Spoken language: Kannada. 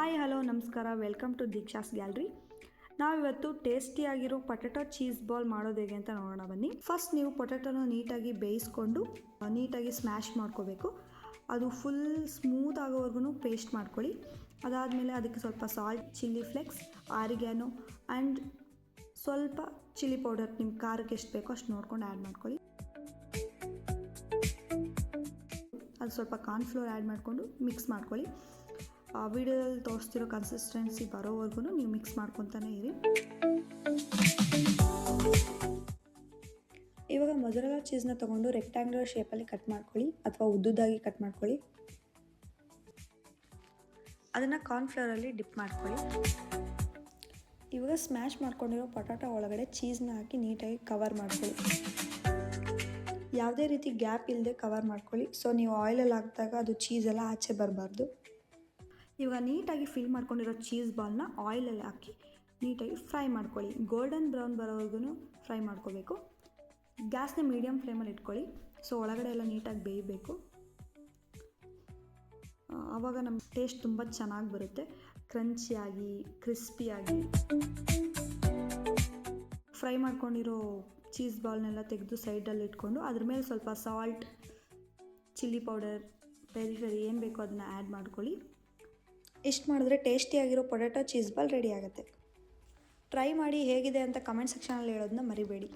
ಹಾಯ್ ಹಲೋ ನಮಸ್ಕಾರ, ವೆಲ್ಕಮ್ ಟು ದೀಕ್ಷಾಸ್ ಗ್ಯಾಲರಿ. ನಾವಿವತ್ತು ಟೇಸ್ಟಿಯಾಗಿರೋ ಪೊಟೆಟೊ ಚೀಸ್ ಬಾಲ್ ಮಾಡೋದು ಹೇಗೆ ಅಂತ ನೋಡೋಣ ಬನ್ನಿ. ಫಸ್ಟ್ ನೀವು ಪೊಟೆಟೊನ ನೀಟಾಗಿ ಬೇಯಿಸ್ಕೊಂಡು ನೀಟಾಗಿ ಸ್ಮ್ಯಾಶ್ ಮಾಡ್ಕೋಬೇಕು. ಅದು ಫುಲ್ ಸ್ಮೂತ್ ಆಗೋವರೆಗೂ ಪೇಸ್ಟ್ ಮಾಡ್ಕೊಳ್ಳಿ. ಅದಾದಮೇಲೆ ಅದಕ್ಕೆ ಸ್ವಲ್ಪ ಸಾಲ್ಟ್, ಚಿಲ್ಲಿ ಫ್ಲೇಕ್ಸ್, ಆರಿಗ್ಯಾನೋ ಆ್ಯಂಡ್ ಸ್ವಲ್ಪ ಚಿಲ್ಲಿ ಪೌಡರ್ ನಿಮ್ಮ ಖಾರಕ್ಕೆ ಎಷ್ಟು ಬೇಕೋ ಅಷ್ಟು ನೋಡ್ಕೊಂಡು ಆ್ಯಡ್ ಮಾಡ್ಕೊಳ್ಳಿ. ಅದು ಸ್ವಲ್ಪ ಕಾರ್ನ್ಫ್ಲೋರ್ ಆ್ಯಡ್ ಮಾಡಿಕೊಂಡು ಮಿಕ್ಸ್ ಮಾಡ್ಕೊಳ್ಳಿ. ವಿಡಿಯೋದಲ್ಲಿ ತೋರಿಸ್ತಿರೋ ಕನ್ಸಿಸ್ಟೆನ್ಸಿ ಬರೋವರೆಗೂ ನೀವು ಮಿಕ್ಸ್ ಮಾಡ್ಕೊತಾನೆ ಇರಿ. ಇವಾಗ ಮೊಜರೆಲ್ಲಾ ಚೀಸ್ನ ತೊಗೊಂಡು ರೆಕ್ಟ್ಯಾಂಗ್ಯುಲರ್ ಶೇಪಲ್ಲಿ ಕಟ್ ಮಾಡ್ಕೊಳ್ಳಿ ಅಥವಾ ಉದ್ದುದಾಗಿ ಕಟ್ ಮಾಡ್ಕೊಳ್ಳಿ. ಅದನ್ನು ಕಾರ್ನ್ಫ್ಲೋರಲ್ಲಿ ಡಿಪ್ ಮಾಡ್ಕೊಳ್ಳಿ. ಇವಾಗ ಸ್ಮ್ಯಾಶ್ ಮಾಡ್ಕೊಂಡಿರೋ ಪೊಟಾಟೊ ಒಳಗಡೆ ಚೀಸ್ನ ಹಾಕಿ ನೀಟಾಗಿ ಕವರ್ ಮಾಡ್ಕೊಳ್ಳಿ. ಯಾವುದೇ ರೀತಿ ಗ್ಯಾಪ್ ಇಲ್ಲದೆ ಕವರ್ ಮಾಡ್ಕೊಳ್ಳಿ. ಸೊ ನೀವು ಆಯಿಲಲ್ಲಿ ಹಾಕಿದಾಗ ಅದು ಚೀಸೆಲ್ಲ ಆಚೆ ಬರಬಾರ್ದು. ಇವಾಗ ನೀಟಾಗಿ ಫಿಲ್ ಮಾಡ್ಕೊಂಡಿರೋ ಚೀಸ್ ಬಾಲ್ನ ಆಯಿಲಲ್ಲಿ ಹಾಕಿ ನೀಟಾಗಿ ಫ್ರೈ ಮಾಡ್ಕೊಳ್ಳಿ. ಗೋಲ್ಡನ್ ಬ್ರೌನ್ ಬರೋವರೆಗೂ ಫ್ರೈ ಮಾಡ್ಕೋಬೇಕು. ಗ್ಯಾಸ್ನ ಮೀಡಿಯಮ್ ಫ್ಲೇಮಲ್ಲಿ ಇಟ್ಕೊಳ್ಳಿ. ಸೊ ಒಳಗಡೆ ಎಲ್ಲ ನೀಟಾಗಿ ಬೇಯಬೇಕು. ಆವಾಗ ನಮ್ಮ ಟೇಸ್ಟ್ ತುಂಬ ಚೆನ್ನಾಗಿ ಬರುತ್ತೆ, ಕ್ರಂಚಿಯಾಗಿ ಕ್ರಿಸ್ಪಿಯಾಗಿ. ಫ್ರೈ ಮಾಡ್ಕೊಂಡಿರೋ ಚೀಸ್ ಬಾಲ್ನೆಲ್ಲ ತೆಗೆದು ಸೈಡಲ್ಲಿ ಇಟ್ಕೊಂಡು ಅದ್ರ ಮೇಲೆ ಸ್ವಲ್ಪ ಸಾಲ್ಟ್, ಚಿಲ್ಲಿ ಪೌಡರ್, ಪೆರಿ ಏನು ಬೇಕೋ ಅದನ್ನು ಆ್ಯಡ್ ಮಾಡ್ಕೊಳ್ಳಿ. ಇಷ್ಟು ಮಾಡಿದ್ರೆ ಟೇಸ್ಟಿಯಾಗಿರೋ ಪೊಟೆಟೊ ಚೀಸ್ ಬಾಲ್ ರೆಡಿ ಆಗುತ್ತೆ. ಟ್ರೈ ಮಾಡಿ ಹೇಗಿದೆ ಅಂತ ಕಮೆಂಟ್ ಸೆಕ್ಷನಲ್ಲಿ ಹೇಳೋದನ್ನ ಮರಿಬೇಡಿ.